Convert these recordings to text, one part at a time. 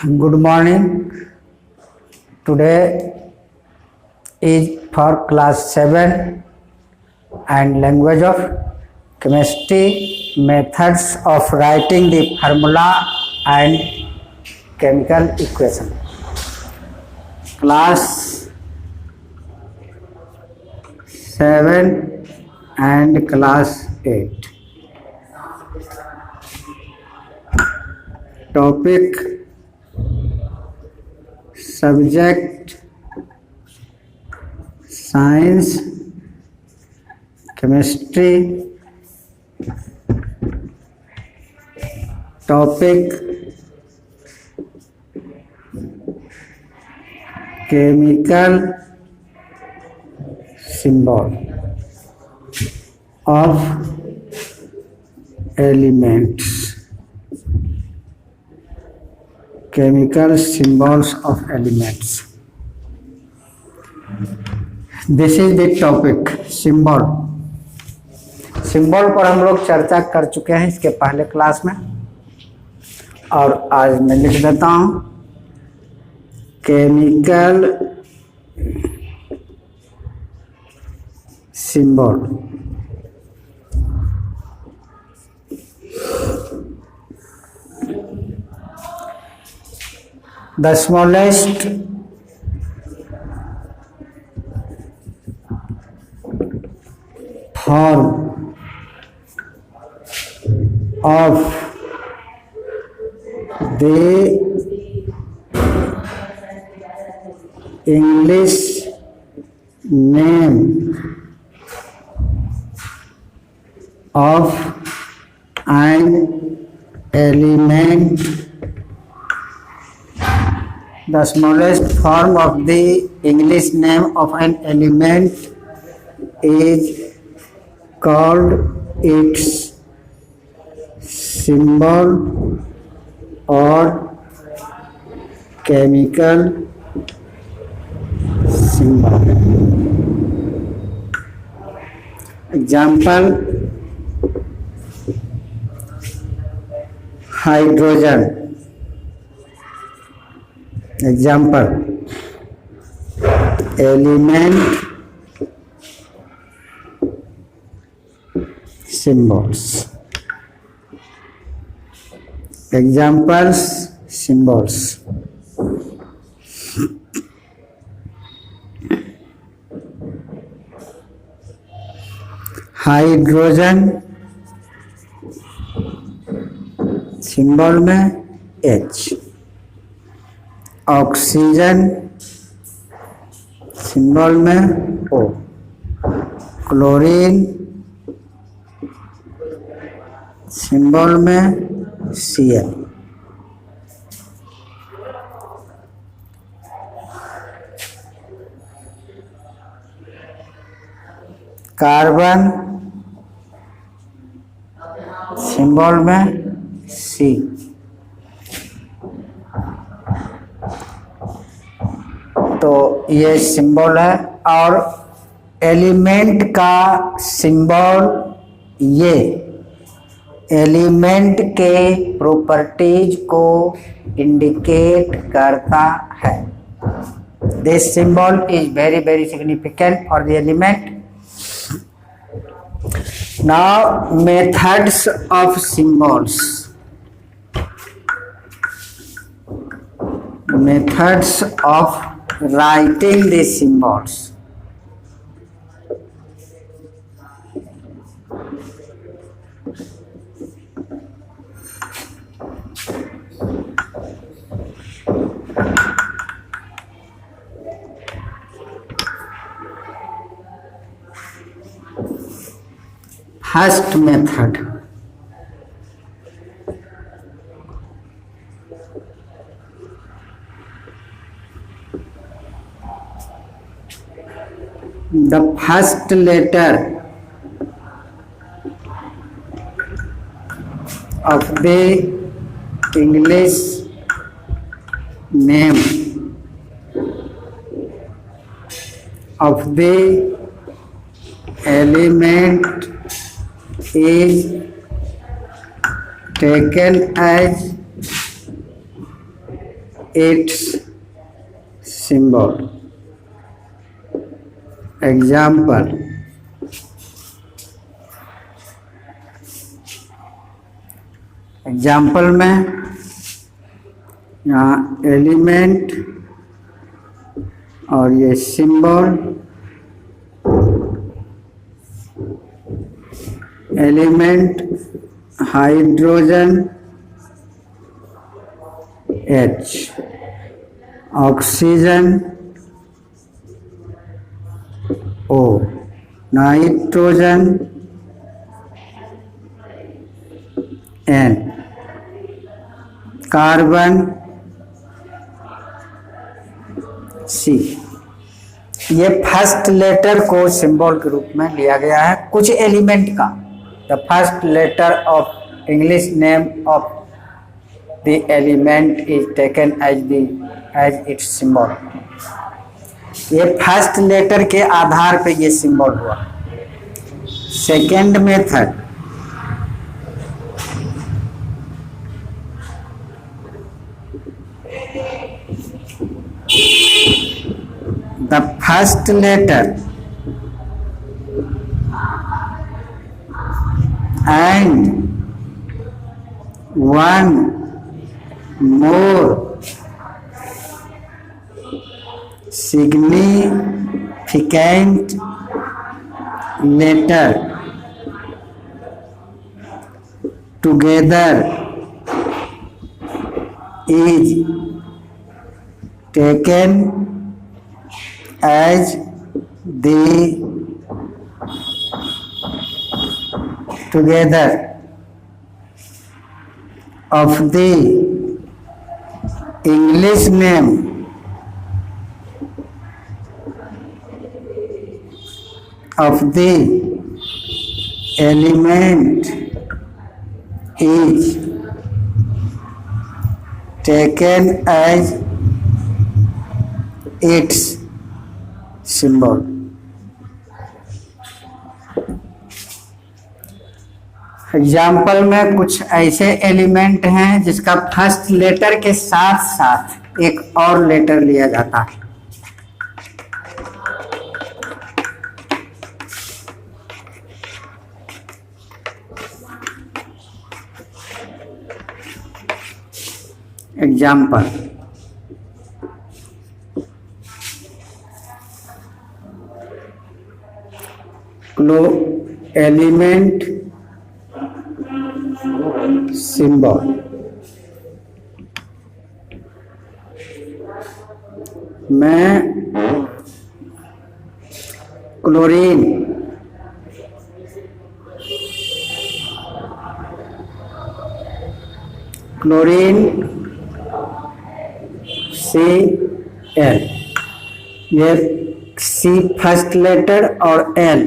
Good morning. Today is for class 7 and language of chemistry, methods of writing the formula and chemical equation. Class 7 and class 8. Topic, subject, science, chemistry. Topic, chemical symbol of elements. Chemical symbols of elements. This is the topic, symbol. Symbol पर हम लोग चर्चा कर चुके हैं इसके पहले class में, और आज मैं लिख देता हूं chemical symbol. The smallest form of the English name of an element. The smallest form of the English name of an element is called its symbol or chemical symbol. Example, hydrogen. Example, element symbols. Examples, symbols. Hydrogen symbol में H. Oxygen symbol में O. Chlorine symbol में Cl. Carbon symbol में C. तो ये symbol है, और element का symbol ये एलिमेंट के प्रॉपर्टीज को इंडिकेट करता है. This symbol is very significant for the element. Now methods of symbols. Methods of writing the symbols. First method, the first letter of the English name of the element is taken as its symbol. Example, example में यहाँ element और ये symbol, element hydrogen H, oxygen O, nitrogen N, carbon C। ये first letter को symbol के रूप में लिया गया है कुछ एलिमेंट का। The first letter of English name of the element is taken as its symbol. ये फर्स्ट लेटर के आधार पे ये सिंबल हुआ। Second method, the first letter and one more significant letter together is taken as the together of the English name of the element is taken as its symbol। Example में कुछ ऐसे element हैं जिसका first letter के साथ साथ एक और लेटर लिया जाता है। एग्जाम्पल, एलिमेंट सिंबल, मैं क्लोरीन, क्लोरीन Cl, ये C फर्स्ट लेटर और L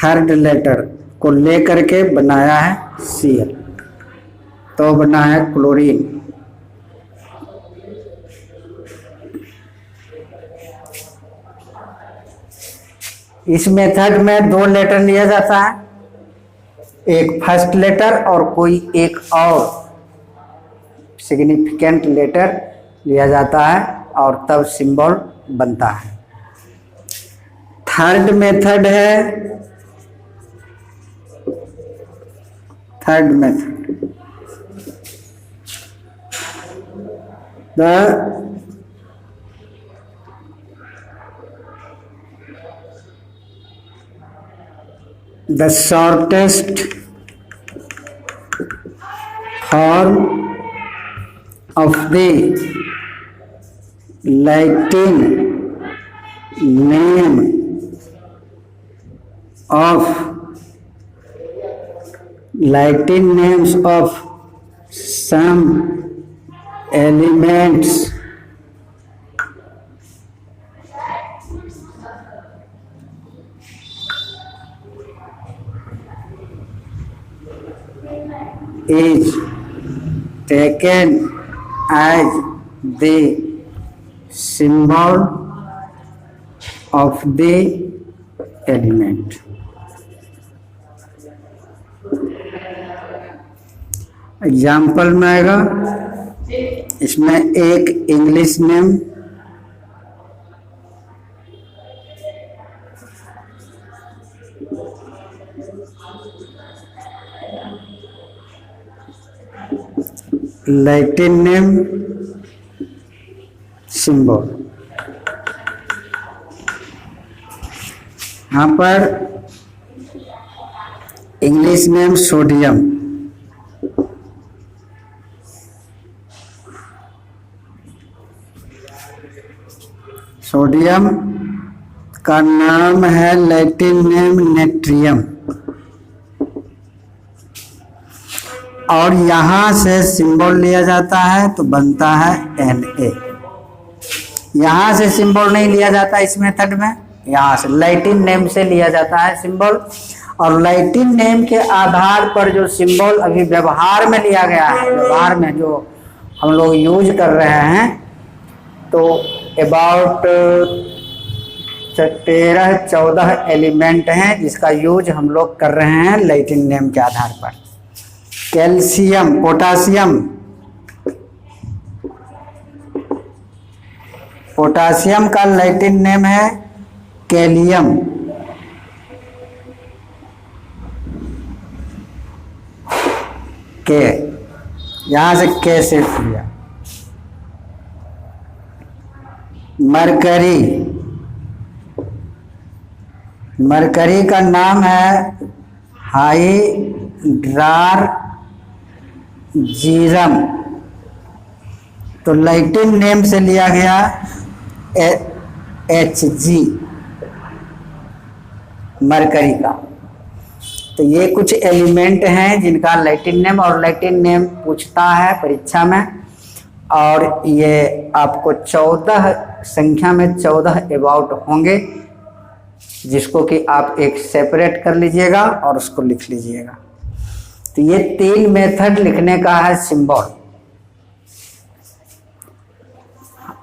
थर्ड लेटर को लेकर के बनाया है Cl, तो बना है क्लोरीन। इस मेथड में दो लेटर लिया जाता है, एक फर्स्ट लेटर और कोई एक और सिग्निफिकेंट लेटर लिया जाता है और तब सिंबल बनता है। थर्ड मेथड है, third method the shortest form of the Latin name of Latin names of some elements is taken as the symbol of the element। Example में आएगा इसमें एक English name, Latin name, symbol. यहाँ पर English name sodium, sodium का नाम है Latin name natrium, और यहाँ से सिंबल लिया जाता है तो बनता है Na। यहाँ से सिंबल नहीं लिया जाता इस मेथड में, यहाँ से लैटिन नेम से लिया जाता है सिंबल, और लैटिन नेम के आधार पर जो सिंबल अभी व्यवहार में लिया गया है, व्यवहार में जो हम लोग यूज कर रहे हैं, तो अबाउट 13-14 एलिमेंट हैं जिसका यूज हम लोग कर रहे हैं लैटिन नेम के आधार पर। कैल्शियम, पोटासियम, पोटासियम का लैटिन नेम है कैलियम, के, यहां से के से लिया। मरकरी, मरकरी का नाम है हाइड्रार्जीरम, तो लैटिन नेम से लिया गया Hg, मरकरी का। तो ये कुछ एलिमेंट हैं जिनका लैटिन नेम, और लैटिन नेम पूछता है परीक्षा में, और ये आपको 14 संख्या में 14 अबाउट होंगे, जिसको कि आप एक सेपरेट कर लीजिएगा और उसको लिख लीजिएगा। तो ये 3 मेथड लिखने का है सिंबल।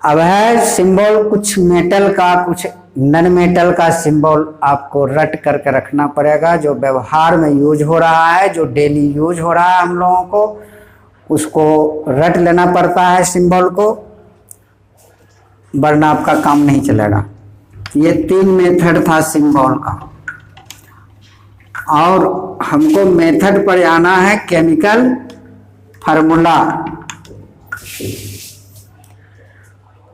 अब है सिंबल कुछ मेटल का, कुछ नॉन मेटल का सिंबल आपको रट करके रखना पड़ेगा, जो व्यवहार में यूज हो रहा है, जो डेली यूज हो रहा है हम लोगों को, उसको रट लेना पड़ता है सिंबल को, वरना आपका काम नहीं चलेगा। ये 3 मेथड था सिंबल का, और हमको मेथड पर आना है केमिकल फार्मूला।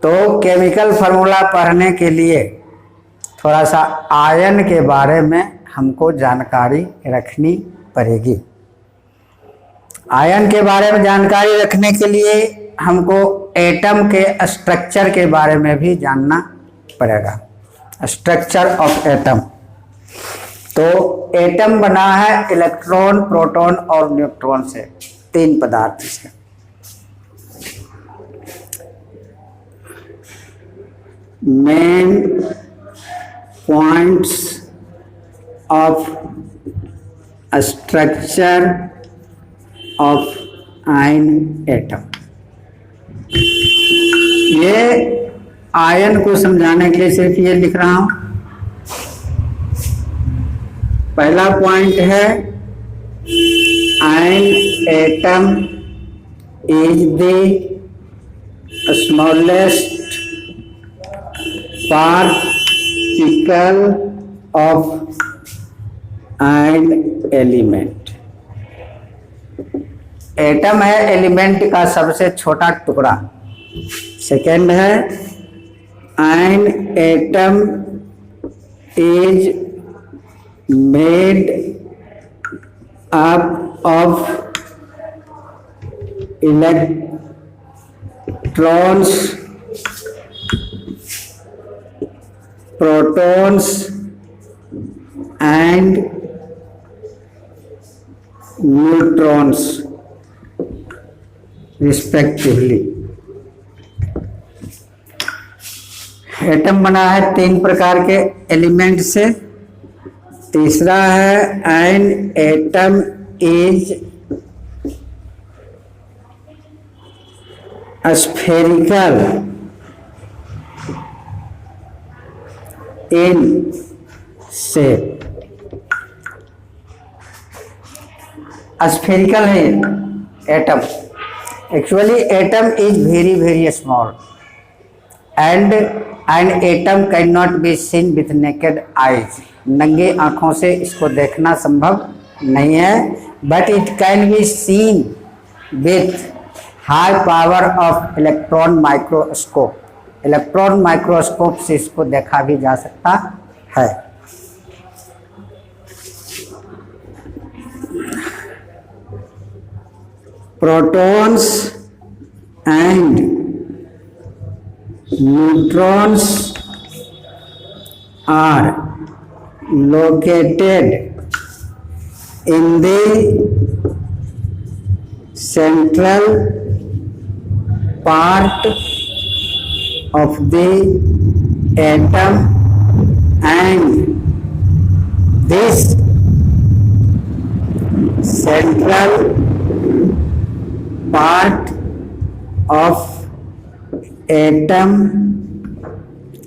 तो केमिकल फार्मूला पढ़ने के लिए थोड़ा सा आयन के बारे में हमको जानकारी रखनी पड़ेगी। आयन के बारे में जानकारी रखने के लिए हमको एटम के स्ट्रक्चर के बारे में भी जानना पड़ेगा, स्ट्रक्चर ऑफ एटम। तो एटम बना है इलेक्ट्रॉन, प्रोटॉन और न्यूट्रॉन से, 3 पदार्थ से। Main points of structure of ion atom, ये आयन को समझाने के लिए सिर्फ ये लिख रहा हूं। पहला पॉइंट है ion atom is the smallest particle of ion element. Atom है एलिमेंट का सबसे छोटा टुकड़ा। सेकेंड है ion atom is made up of electrons, protons and neutrons respectively। Atom बना है 3 प्रकार के एलिमेंट से। तीसरा है an atom is spherical in shape. Spherical है atom, Actually, atom is very very small, and an atom cannot be seen with naked eyes. नंगे आँखों से इसको देखना संभव नहीं है, but it can be seen with high power of electron microscope. Electron microscope से इसको देखा भी जा सकता है. Protons and neutrons are located in the central part of the atom, and this central part of atom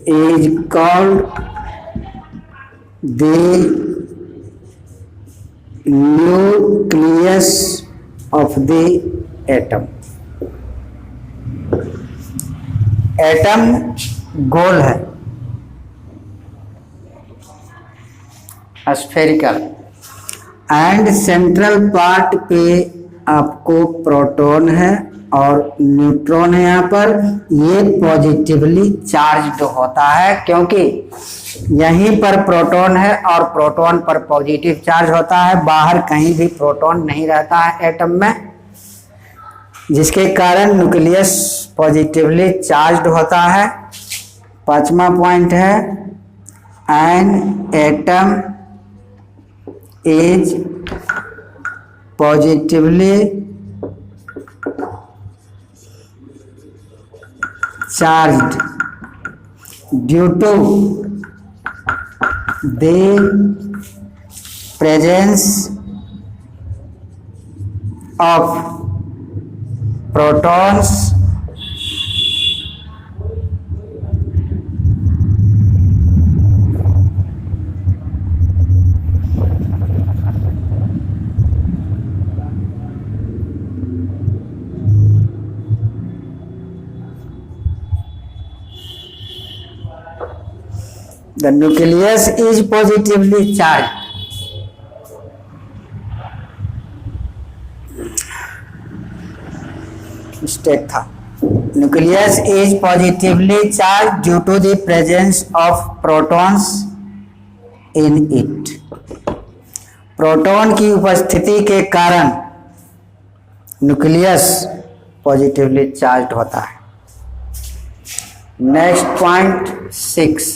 is called the nucleus of the atom. Atom गोल है, spherical, and central part पे आपको प्रोटॉन है और neutron है. यहाँ पर ये पॉजिटिवली चार्ज्ड होता है क्योंकि यहीं पर प्रोटॉन है और प्रोटॉन पर पॉजिटिव चार्ज होता है. बाहर कहीं भी प्रोटॉन नहीं रहता है एटम में, जिसके कारण न्यूक्लियस पॉजिटिवली चार्ज्ड होता है. पांचवा पॉइंट है, an atom is positively charged due to the presence of protons the nucleus is positively charged. Mistake था. Nucleus is positively charge due to the presence of protons in it. Proton की उपस्थिति के कारण nucleus positively charge होता है. Next point 6.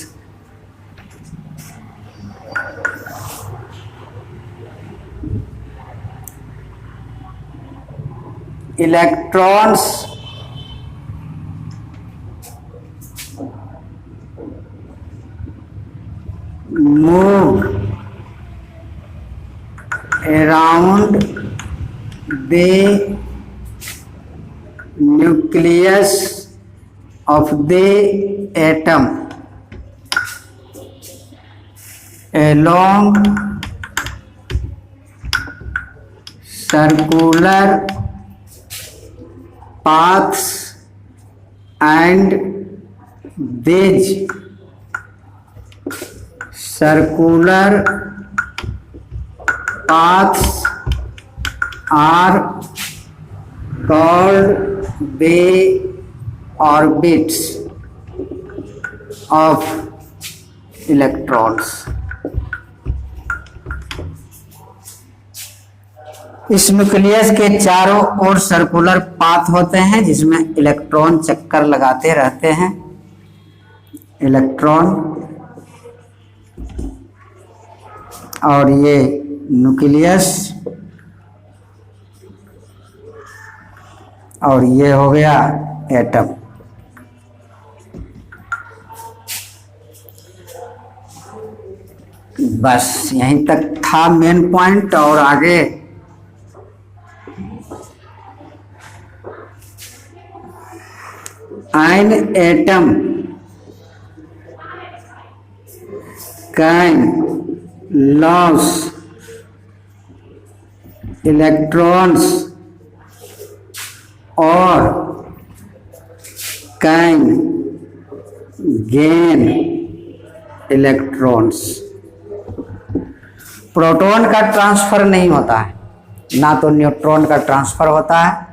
Electrons move around the nucleus of the atom along circular paths, and these circular paths are called the orbits of electrons. इस nucleus के चारों ओर circular path होते हैं जिसमें इलेक्ट्रॉन चक्कर लगाते रहते हैं. इलेक्ट्रॉन और ये न्यूक्लियस, और ये हो गया एटम. बस यहीं तक था मेन पॉइंट, और आगे an atom can lose electrons और कैन गेन इलेक्ट्रॉन्स। प्रोटॉन का ट्रांसफर नहीं होता है, ना तो न्यूट्रॉन का ट्रांसफर होता है।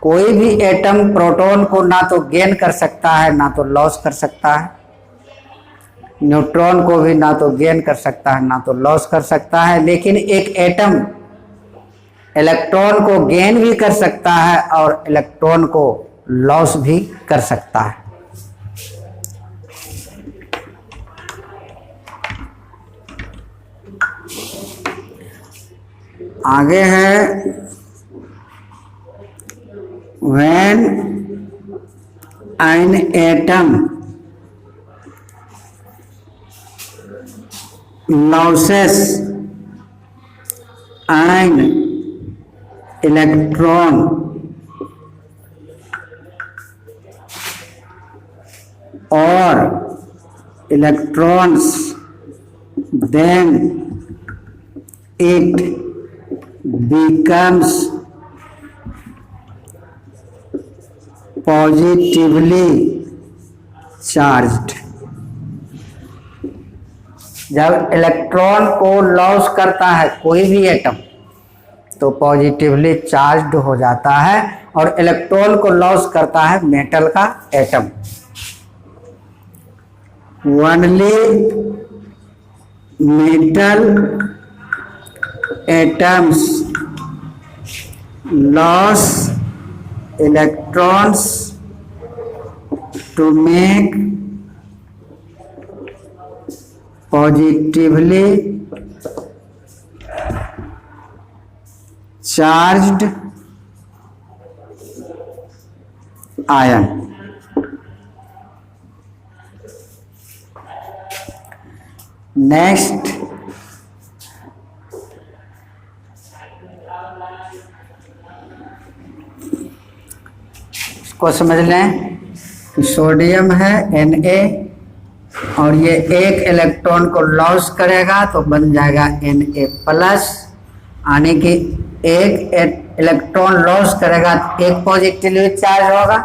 कोई भी एटम प्रोटॉन को ना तो गेन कर सकता है ना तो लॉस कर सकता है, न्यूट्रॉन को भी ना तो गेन कर सकता है ना तो लॉस कर सकता है। लेकिन एक एटम इलेक्ट्रॉन को गेन भी कर सकता है और इलेक्ट्रॉन को लॉस भी कर सकता है। आगे है when an atom loses an electron or electrons, then it becomes positively charged। जब इलेक्ट्रॉन को लॉस करता है कोई भी एटम तो पॉजिटिवली चार्ज्ड हो जाता है, और इलेक्ट्रॉन को लॉस करता है मेटल का atom. Only metal atoms loss electrons to make positively charged ion। Next को समझ लें कि सोडियम है Na और ये एक इलेक्ट्रॉन को लॉस करेगा तो बन जाएगा Na प्लस, यानी कि एक इलेक्ट्रॉन लॉस करेगा तो एक पॉजिटिवली चार्ज होगा,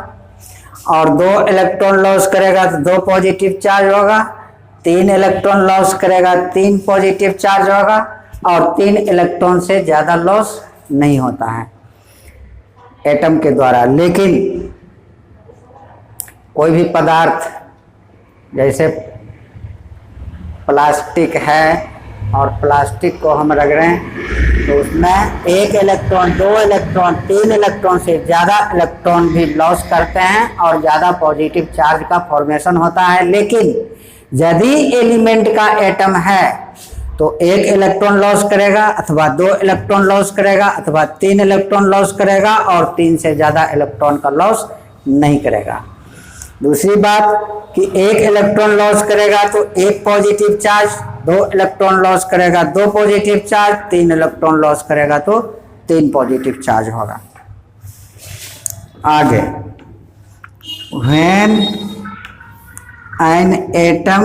और दो इलेक्ट्रॉन लॉस करेगा तो दो पॉजिटिव चार्ज होगा, तीन इलेक्ट्रॉन लॉस करेगा तीन पॉजिटिव चार्ज होगा, और तीन इलेक्ट्रॉन से ज़्यादा लॉस नहीं होता है एटम के द्वारा। लेकिन कोई भी पदार्थ जैसे प्लास्टिक है और प्लास्टिक को हम रख रहे हैं तो उसमें एक इलेक्ट्रॉन, दो इलेक्ट्रॉन, तीन इलेक्ट्रॉन से ज़्यादा इलेक्ट्रॉन भी लॉस करते हैं और ज़्यादा पॉजिटिव चार्ज का फॉर्मेशन होता है। लेकिन यदि एलिमेंट का एटम है तो एक इलेक्ट्रॉन लॉस करेगा अथवा दो इलेक्ट्रॉन लॉस करेगा अथवा तीन इलेक्ट्रॉन लॉस करेगा, और तीन से ज़्यादा इलेक्ट्रॉन का लॉस नहीं करेगा। दूसरी बात कि एक इलेक्ट्रॉन लॉस करेगा तो एक पॉजिटिव चार्ज, दो इलेक्ट्रॉन लॉस करेगा दो पॉजिटिव चार्ज, तीन इलेक्ट्रॉन लॉस करेगा तो तीन पॉजिटिव चार्ज होगा। आगे, when an atom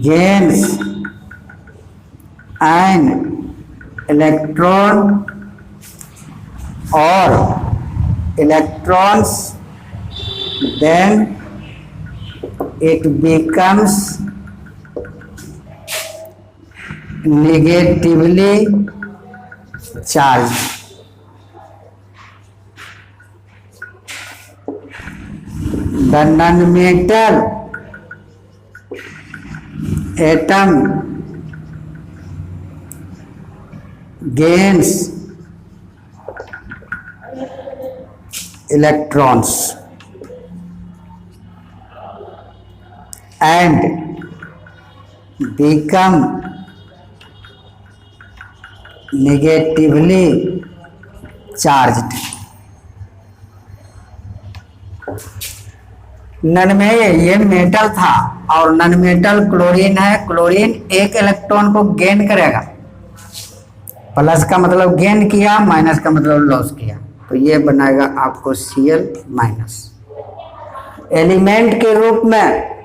gains an electron or electrons, then it becomes negatively charged। The non-metal atom gains electrons and become negatively charged। Non में ये मेटल था और नन मेटल क्लोरीन है। क्लोरीन एक इलेक्ट्रॉन को gain करेगा, प्लस का मतलब गेन किया, माइनस का मतलब लॉस किया, तो ये बनाएगा आपको Cl माइनस। एलिमेंट के रूप में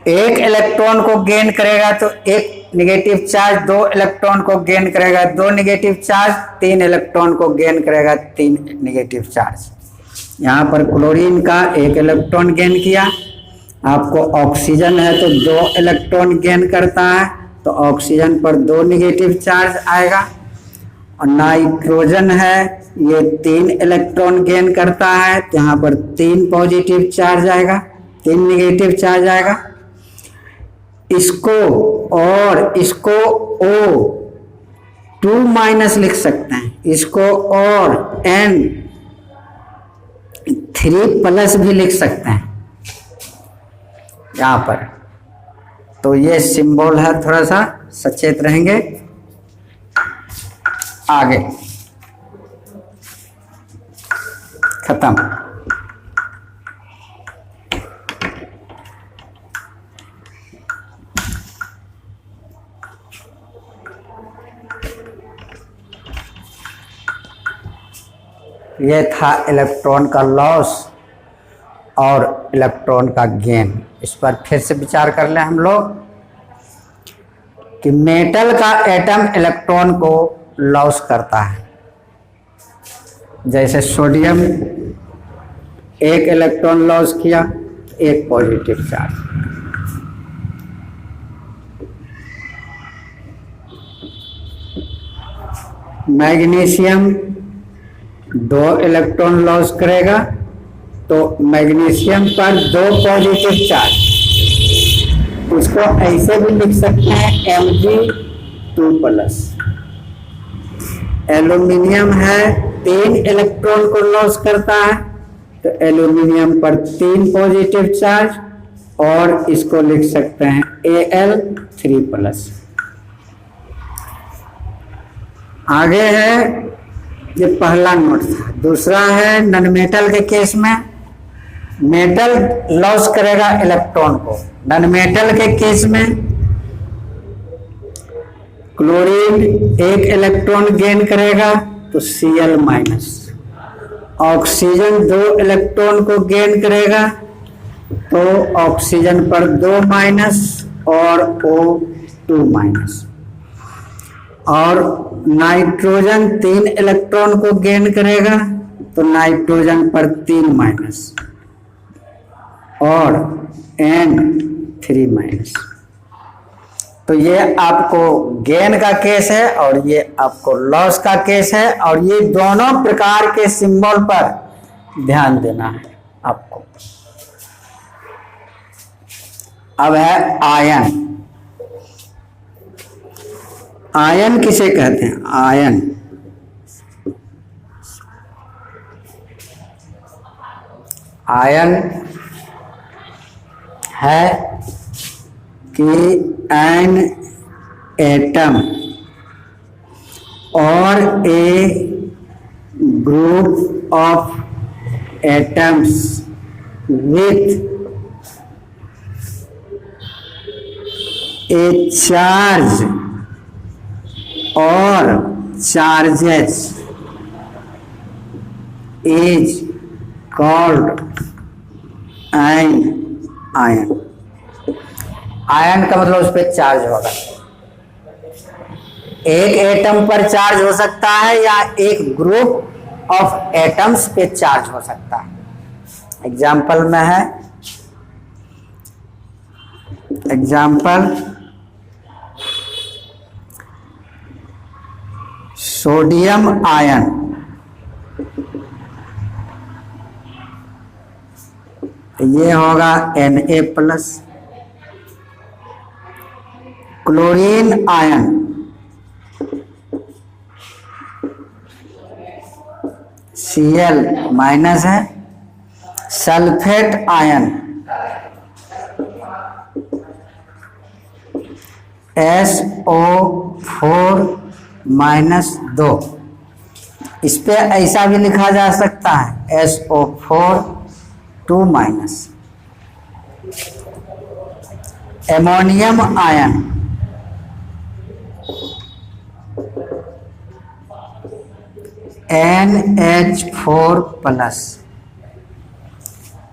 एक इलेक्ट्रॉन को गेन करेगा तो एक नेगेटिव चार्ज, दो इलेक्ट्रॉन को गेन करेगा दो नेगेटिव चार्ज, तीन इलेक्ट्रॉन को गेन करेगा तीन नेगेटिव चार्ज। यहाँ पर क्लोरीन का एक इलेक्ट्रॉन गेन किया, आपको ऑक्सीजन है तो दो इलेक्ट्रॉन गेन करता है तो ऑक्सीजन पर दो नेगेटिव चार्ज आएगा, और नाइट्रोजन है ये तीन इलेक्ट्रॉन गेन करता है तो यहाँ पर तीन पॉजिटिव चार्ज आएगा, तीन नेगेटिव चार्ज आएगा। इसको और इसको O2 माइनस लिख सकते हैं, इसको और N3 प्लस भी लिख सकते हैं यहाँ पर। तो ये सिंबल है, थोड़ा सा सचेत रहेंगे। आगे खत्म। ये था इलेक्ट्रॉन का लॉस और इलेक्ट्रॉन का गेन। इस पर फिर से विचार कर लें हम लोग कि मेटल का एटम इलेक्ट्रॉन को लॉस करता है। जैसे सोडियम एक इलेक्ट्रॉन लॉस किया, एक पॉजिटिव चार्ज। मैग्नीशियम दो इलेक्ट्रॉन लॉस करेगा तो मैग्नीशियम पर दो पॉजिटिव चार्ज, उसको ऐसे भी लिख सकते हैं Mg2 प्लस। एल्यूमिनियम है तीन इलेक्ट्रॉन को लॉस करता है तो एल्यूमिनियम पर तीन पॉजिटिव चार्ज, और इसको लिख सकते हैं Al3 प्लस। आगे है, ये पहला नोट था। दूसरा है नॉन मेटल के केस में मेटल लॉस करेगा इलेक्ट्रॉन को। नॉन मेटल के केस में क्लोरीन एक इलेक्ट्रॉन गेन करेगा तो Cl माइनस, ऑक्सीजन दो इलेक्ट्रॉन को गेन करेगा तो ऑक्सीजन पर दो माइनस और O2 माइनस, और नाइट्रोजन तीन इलेक्ट्रॉन को गेन करेगा तो नाइट्रोजन पर तीन माइनस और N3 माइनस। तो ये आपको गेन का केस है और ये आपको लॉस का केस है, और ये दोनों प्रकार के सिंबल पर ध्यान देना है आपको। अब है आयन। आयन किसे कहते हैं? आयन आयन है कि एन एटम और a group of atoms with a charge और charges is called an ion. Ion का मतलब उस पर चार्ज होगा। एक एटम पर चार्ज हो सकता है या एक ग्रुप ऑफ एटम्स पे चार्ज हो सकता है। एग्जाम्पल में है, एग्जाम्पल सोडियम आयन, ये होगा Na plus. Chlorine ion Cl minus है। Sulphate ion SO4 minus 2। इस पे ऐसा भी लिखा जा सकता है SO4 2 minus. Ammonium ion NH4 plus.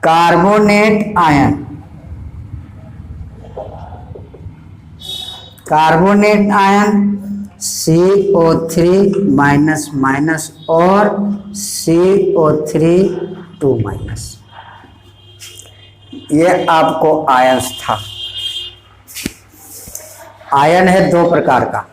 Carbonate ion carbonate ion CO3 minus minus और CO3 2 माइनस। ये आपको आयंस था। आयन है दो प्रकार का,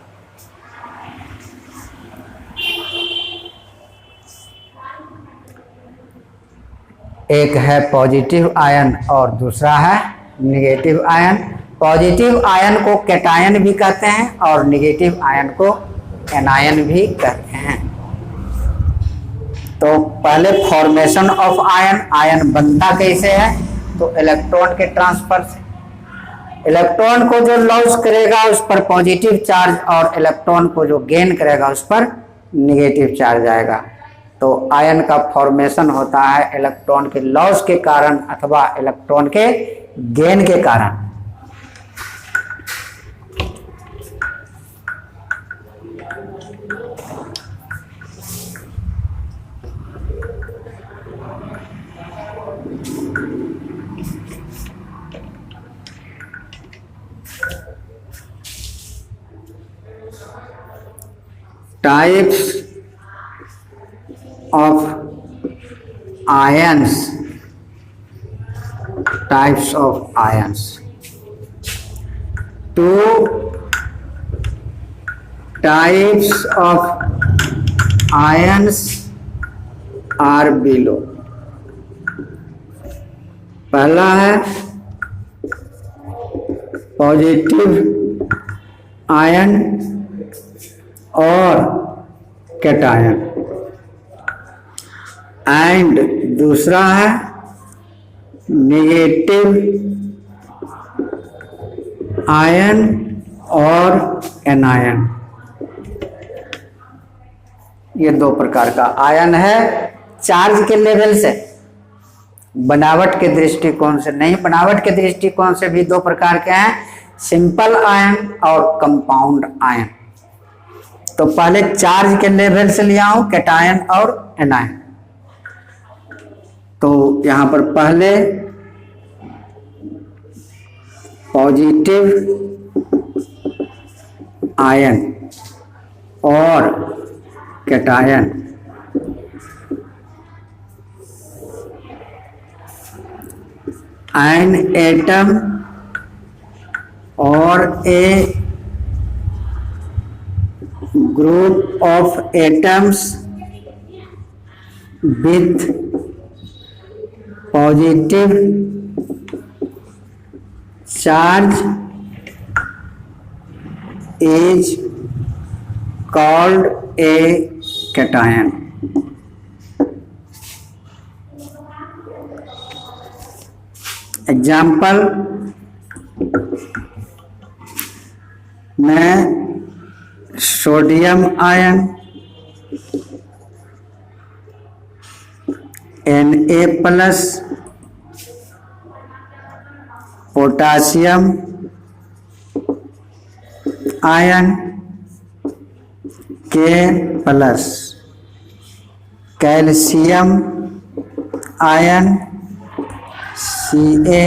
एक है पॉजिटिव आयन और दूसरा है नेगेटिव आयन। पॉजिटिव आयन को कैटायन भी कहते हैं और नेगेटिव आयन को एनायन भी कहते हैं। तो पहले फॉर्मेशन ऑफ आयन, आयन बनता कैसे है? तो इलेक्ट्रॉन के ट्रांसफर से। इलेक्ट्रॉन को जो लॉस करेगा उस पर पॉजिटिव चार्ज और इलेक्ट्रॉन को जो गेन करेगा उस पर नेगेटिव चार्ज आएगा। तो आयन का फॉर्मेशन होता है इलेक्ट्रॉन के लॉस के कारण अथवा इलेक्ट्रॉन के गेन के कारण। Types of ions, types of ions. Two types of ions are below. पहला है पॉजिटिव आयन और कैटायन, एंड दूसरा है नेगेटिव आयन और एनायन। ये दो प्रकार का आयन है। चार्ज के लेवल से, बनावट के दृष्टिकोण से नहीं, बनावट के दृष्टिकोण से भी दो प्रकार के हैं, सिंपल आयन और कंपाउंड आयन। तो पहले चार्ज के लेवल से लिया हूं, कैटायन और एनायन। तो यहां पर पहले पॉजिटिव आयन और cation, an atom or a group of atoms with positive charge is called a cation. Example में sodium ion Na plus, potassium ion K plus, calcium ion Ca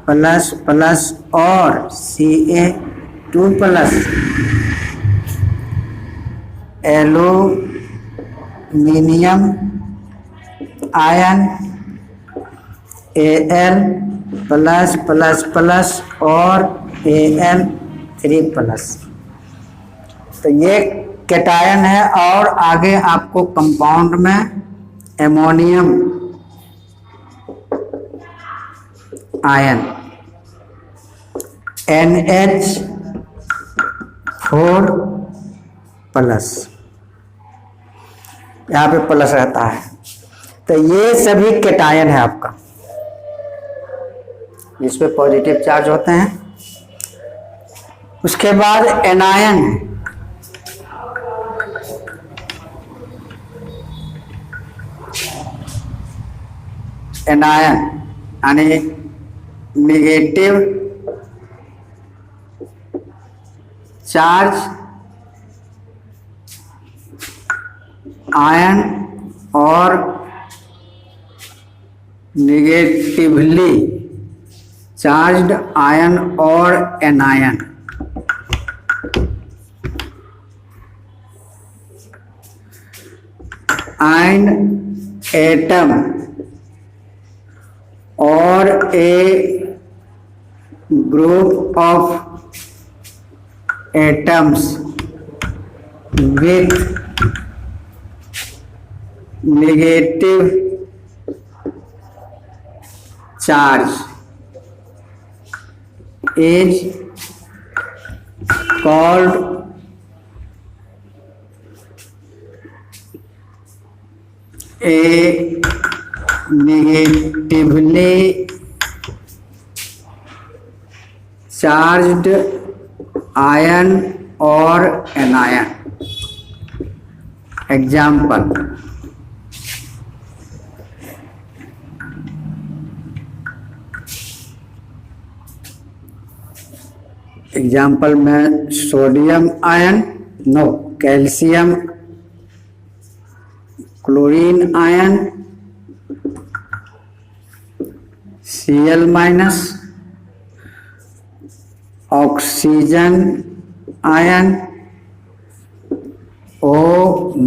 plus plus और Ca2 plus, aluminium ion Al plus plus plus और Al3 plus. तो ये cation है। और आगे आपको compound में एमोनियम आयन NH4 प्लस, यहाँ पे प्लस रहता है। तो ये सभी कैटायन है आपका, जिस पे पॉजिटिव चार्ज होते हैं। उसके बाद एनायन, एनायन यानी नेगेटिव चार्ज आयन और नेगेटिवली चार्ज्ड आयन और anion. an atom or a group of atoms with negative charge is called a negatively charged ion or anion. Example: example में sodium ion, no, calcium chlorine ion, Cl minus, oxygen ion, O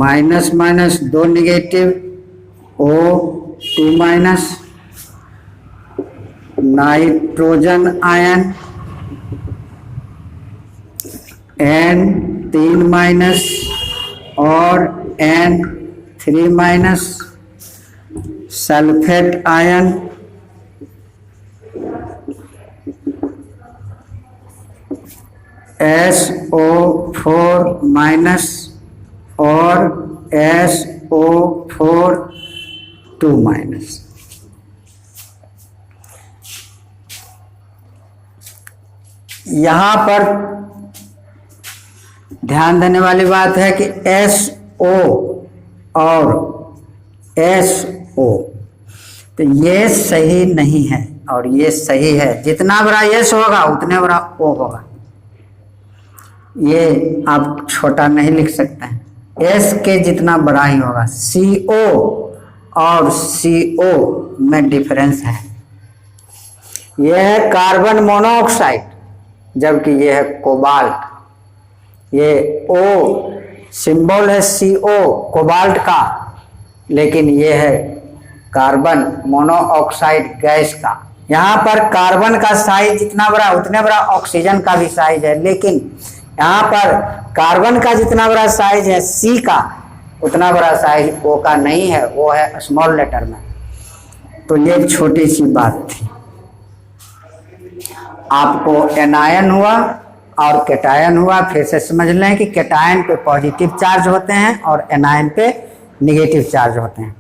minus minus 2 negative, O2 minus, nitrogen ion, N3 minus और N3 minus, sulphate ion, SO4 minus और SO4 2 minus. यहां पर ध्यान देने वाली बात है कि SO और SO, तो ये सही नहीं है और ये सही है। जितना बड़ा S होगा उतने बड़ा O होगा। ये आप छोटा नहीं लिख सकते हैं, S के जितना बड़ा ही होगा। CO और CO में डिफरेंस है। यह है कार्बन मोनोऑक्साइड, जबकि यह है कोबाल्ट। ये O सिंबल है CO कोबाल्ट का, लेकिन ये है कार्बन मोनोऑक्साइड गैस का। यहाँ पर कार्बन का साइज जितना बड़ा उतने बड़ा ऑक्सीजन का भी साइज है, लेकिन यहाँ पर कार्बन का जितना बड़ा साइज है C का, उतना बड़ा साइज O का नहीं है, वो है स्मॉल लेटर में। तो ये एक छोटी सी बात थी। आपको एनायन हुआ और कैटायन हुआ, फिर से समझ लें कि कैटायन पे पॉजिटिव चार्ज होते हैं और एनायन पे नेगेटिव चार्ज होते हैं।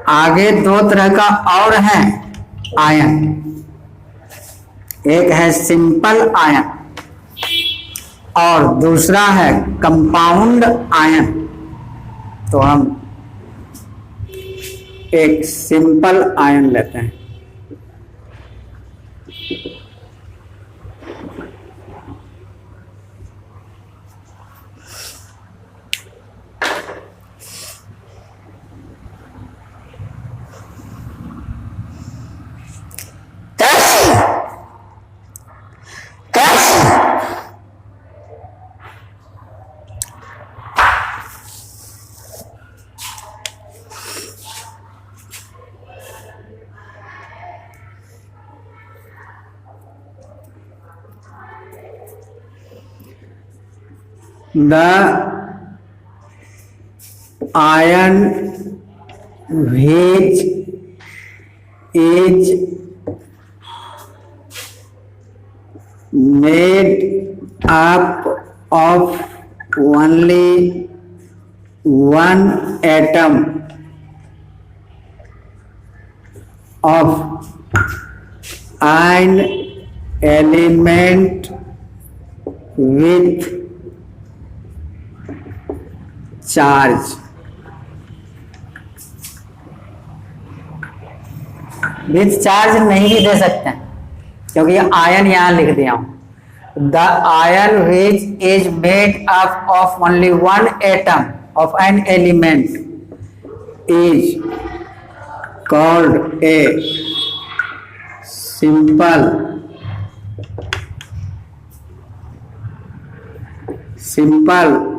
आगे दो तरह का और है आयन, एक है सिंपल आयन और दूसरा है कंपाउंड आयन। तो हम एक सिंपल आयन लेते हैं। The iron which is made up of only one atom of an element with charge. With charge नहीं भी दे सकते हैं, क्योंकि आयन यहां लिख दिया हूं। The ion which is made up of only one atom of an element is called a simple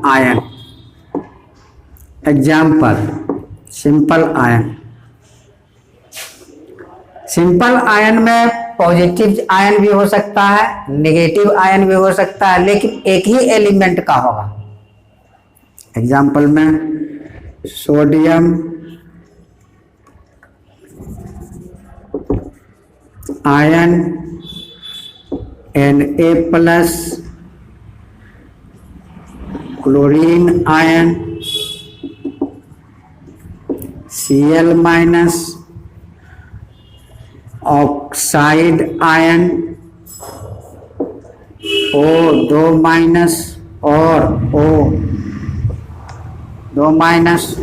ion. Example, simple ion. Simple ion में पॉजिटिव आयन भी हो सकता है, नेगेटिव आयन भी हो सकता है, लेकिन एक ही एलिमेंट का होगा। एग्जाम्पल में sodium ion Na+, chlorine ion Cl-, oxide ion O2- और O2-,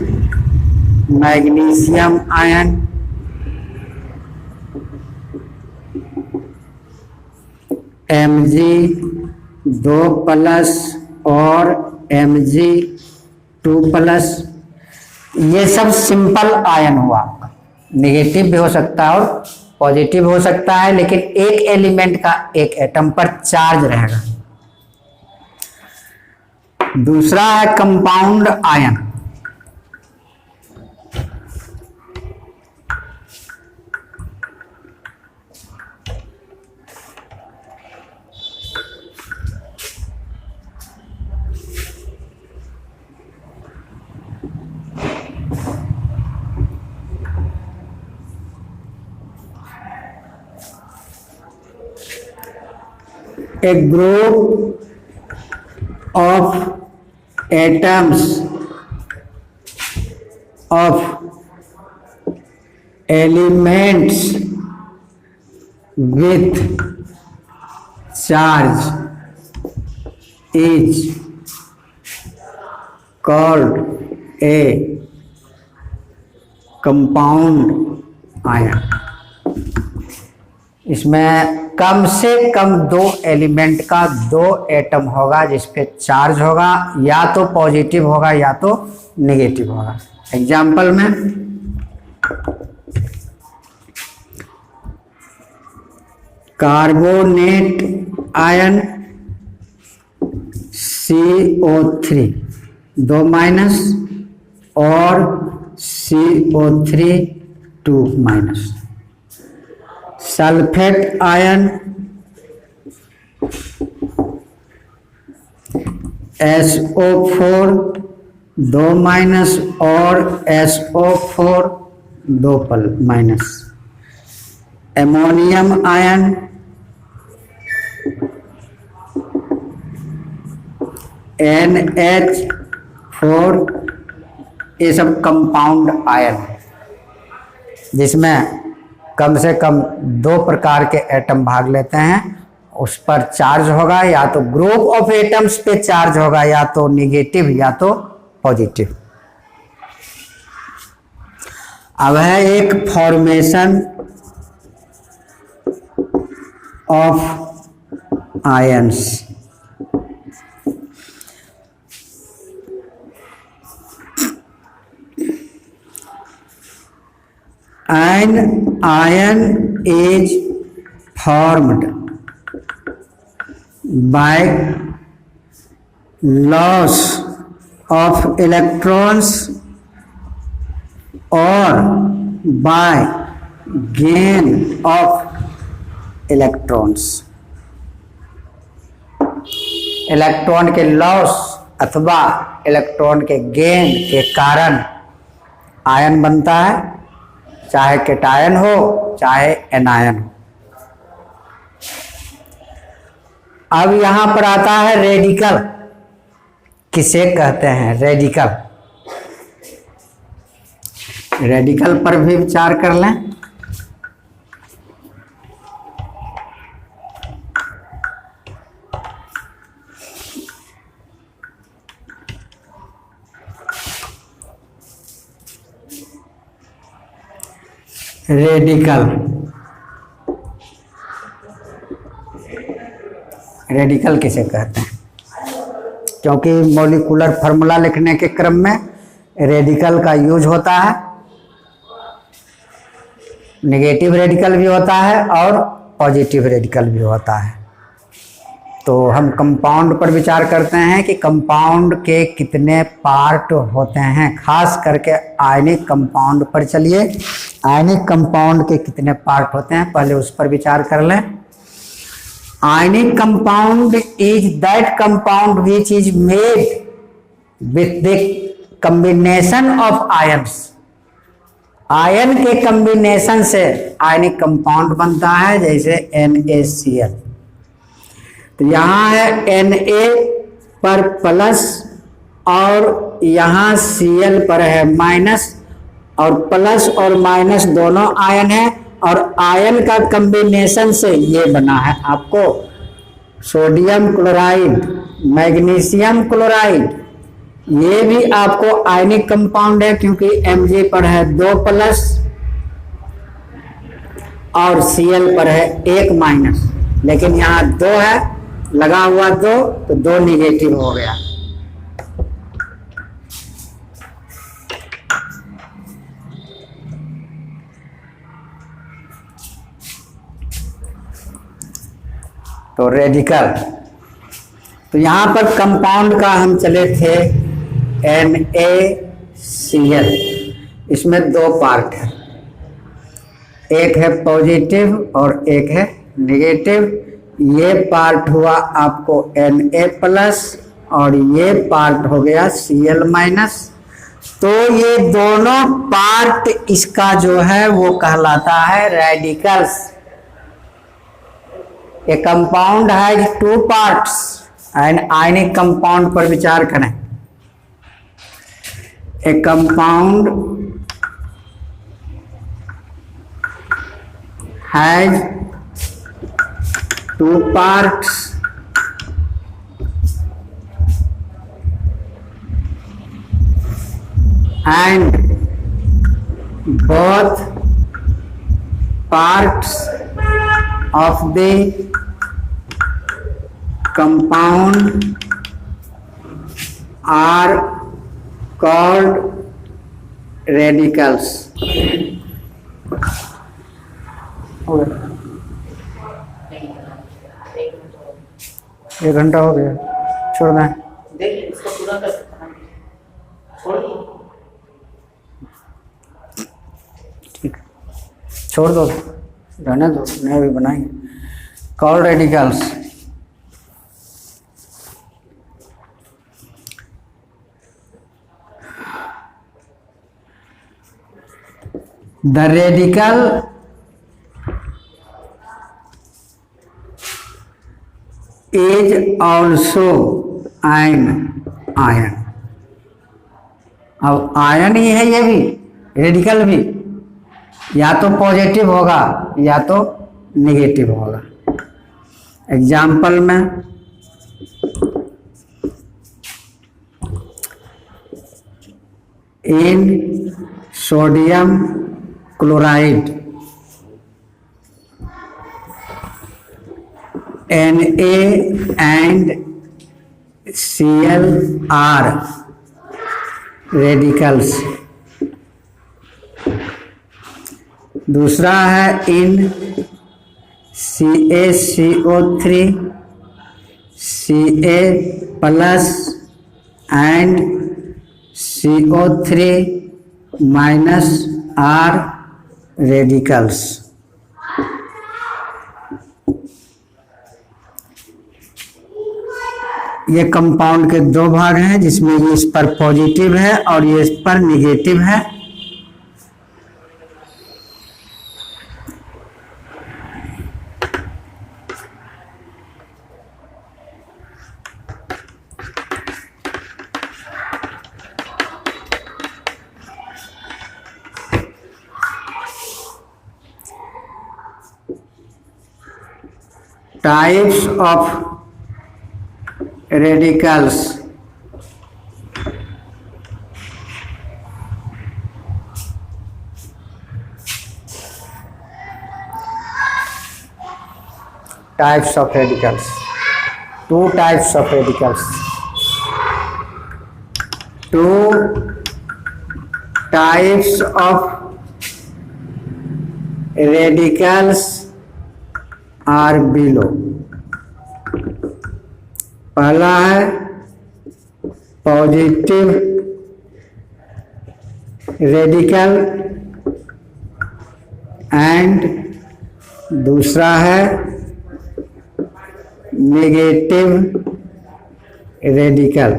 मैग्नीशियम आयन Mg2+ और Mg2+। ये सब सिंपल आयन हुआ। नेगेटिव भी हो सकता है और पॉजिटिव हो सकता है, लेकिन एक एलिमेंट का एक एटम पर चार्ज रहेगा। दूसरा है compound ion. A group of atoms of elements with charge is called a compound ion। इसमें कम से कम दो एलिमेंट का दो एटम होगा जिस पे चार्ज होगा, या तो पॉजिटिव होगा या तो नेगेटिव होगा। एग्जाम्पल में कार्बोनेट आयन CO3 2- और CO3 2-। सल्फेट आयन SO4 2- और SO4 2+। Ammonium ion NH4। ये सब कंपाउंड आयन है जिसमें कम से कम दो प्रकार के एटम भाग लेते हैं। उस पर चार्ज होगा, या तो ग्रुप ऑफ एटम्स पे चार्ज होगा, या तो नेगेटिव या तो पॉजिटिव। अब है एक formation of ions. An ion is formed by loss of electrons or by gain of electrons। Electron के लॉस अथवा इलेक्ट्रॉन के गेन के कारण आयन बनता है, चाहे कैटायन हो चाहे एनायन हो। अब यहां पर आता है रेडिकल। किसे कहते हैं? रेडिकल। रेडिकल पर भी विचार कर लें। रेडिकल, रेडिकल किसे कहते हैं? क्योंकि मॉलिक्यूलर फार्मूला लिखने के क्रम में रेडिकल का यूज होता है। नेगेटिव रेडिकल भी होता है और पॉजिटिव रेडिकल भी होता है। तो तो हम कंपाउंड पर विचार करते हैं कि कंपाउंड के कितने पार्ट होते हैं, खास करके आयनिक कंपाउंड पर। चलिए, आयनिक कंपाउंड के कितने पार्ट होते हैं पहले उस पर विचार कर लें। Ionic compound is that compound which is made with the combination of ions. Ion के कॉम्बिनेशन से आयनिक कंपाउंड बनता है, जैसे NaCl। तो यहाँ है Na पर प्लस और यहाँ Cl पर है माइनस, और प्लस और माइनस दोनों आयन है, और आयन का कॉम्बिनेशन से ये बना है आपको सोडियम क्लोराइड, मैग्नीशियम क्लोराइड। ये भी आपको आयनिक कंपाउंड है, क्योंकि Mg पर है 2 प्लस और Cl पर है 1 माइनस, लेकिन यहाँ 2 है लगा हुआ 2, तो 2 निगेटिव हो गया। तो रेडिकल, तो यहां पर कंपाउंड का हम चले थे NaCl। इसमें 2 पार्ट है, एक है पॉजिटिव और एक है नेगेटिव। ये पार्ट हुआ आपको Na प्लस और ये पार्ट हो गया Cl माइनस। तो ये दोनों पार्ट इसका जो है वो कहलाता है radicals. A compound has 2 parts and ionic compound पर विचार करें। ए compound has 2 parts and both parts of the compound are called radicals। एक घंटा हो गया, छोड़ दें। ठीक, छोड़ दो, रहने दो, नया भी बनाएंगे। Call radicals. The radical is also an ion। अब आयन ही है ये भी, रेडिकल भी, या तो पॉजिटिव होगा या तो नेगेटिव होगा। एग्जाम्पल में in sodium chloride Na and Cl are radicals। दूसरा है in CaCO3 Ca plus and CO3 minus are radicals. ये कंपाउंड के 2 भाग हैं, जिसमें ये इस पर पॉजिटिव है और ये इस पर नेगेटिव है। Types of radicals। Types of radicals, 2 types of radicals। 2 types of radicals are below। पहला है पॉजिटिव रेडिकल एंड दूसरा है नेगेटिव रेडिकल।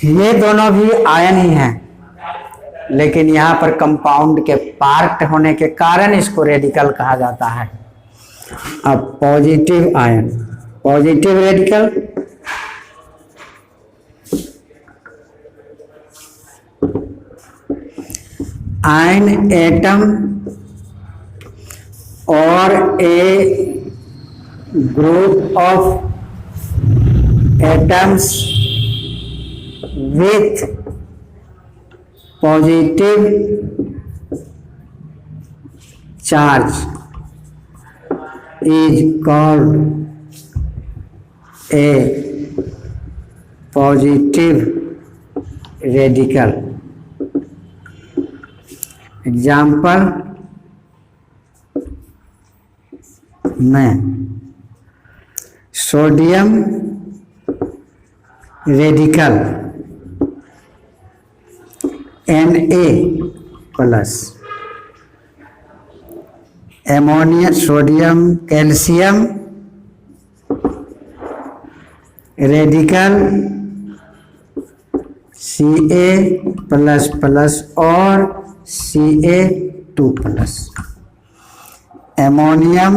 ये दोनों भी आयन ही हैं, लेकिन यहाँ पर कंपाउंड के पार्ट होने के कारण इसको रेडिकल कहा जाता है। अब positive ion, positive radical an atom or a group of atoms with positive charge is called a positive radical। Example में sodium radical Na plus, ammonia sodium calcium radical Ca plus plus और Ca2 plus, ammonium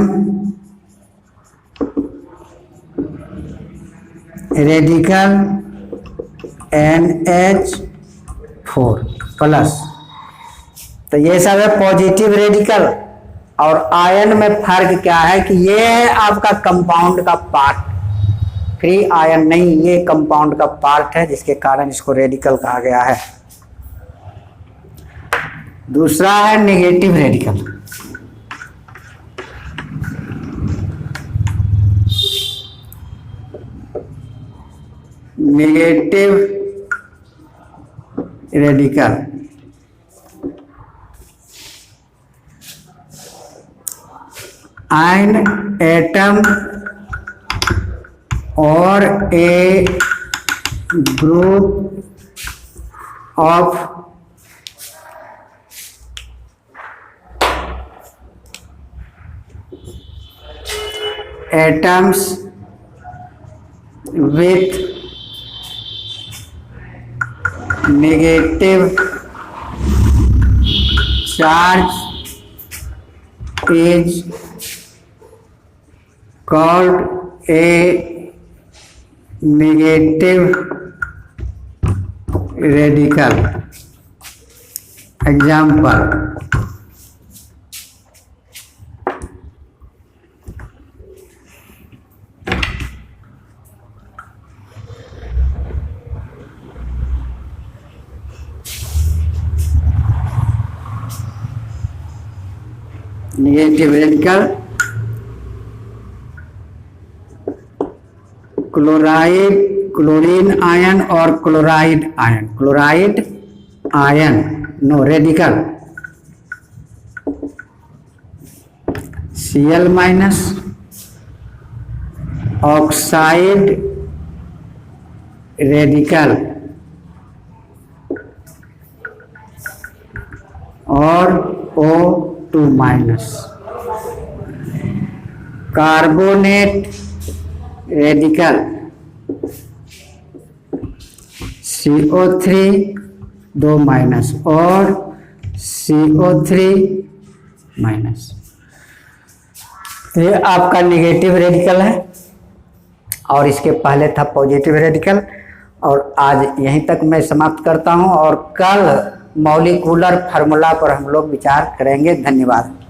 radical NH4 plus. तो ये सब है positive radical. और ion में फर्क क्या है कि ये है आपका कंपाउंड का पार्ट, फ्री आयन नहीं, ये कंपाउंड का पार्ट है, जिसके कारण इसको रेडिकल कहा गया है। दूसरा है negative radical. Negative radical an atom or a group of atoms with negative charge is called a negative radical। Example negative radical chloride, chlorine ion और chloride ion. Chloride ion no radical Cl minus, oxide radical और O2 minus, carbonate radical CO3 2 minus और CO3 minus. तो ये आपका negative radical है और इसके पहले था पॉजिटिव रेडिकल। और आज यहीं तक मैं समाप्त करता हूं और कल मॉलिक्यूलर फार्मूला पर हम लोग विचार करेंगे। धन्यवाद।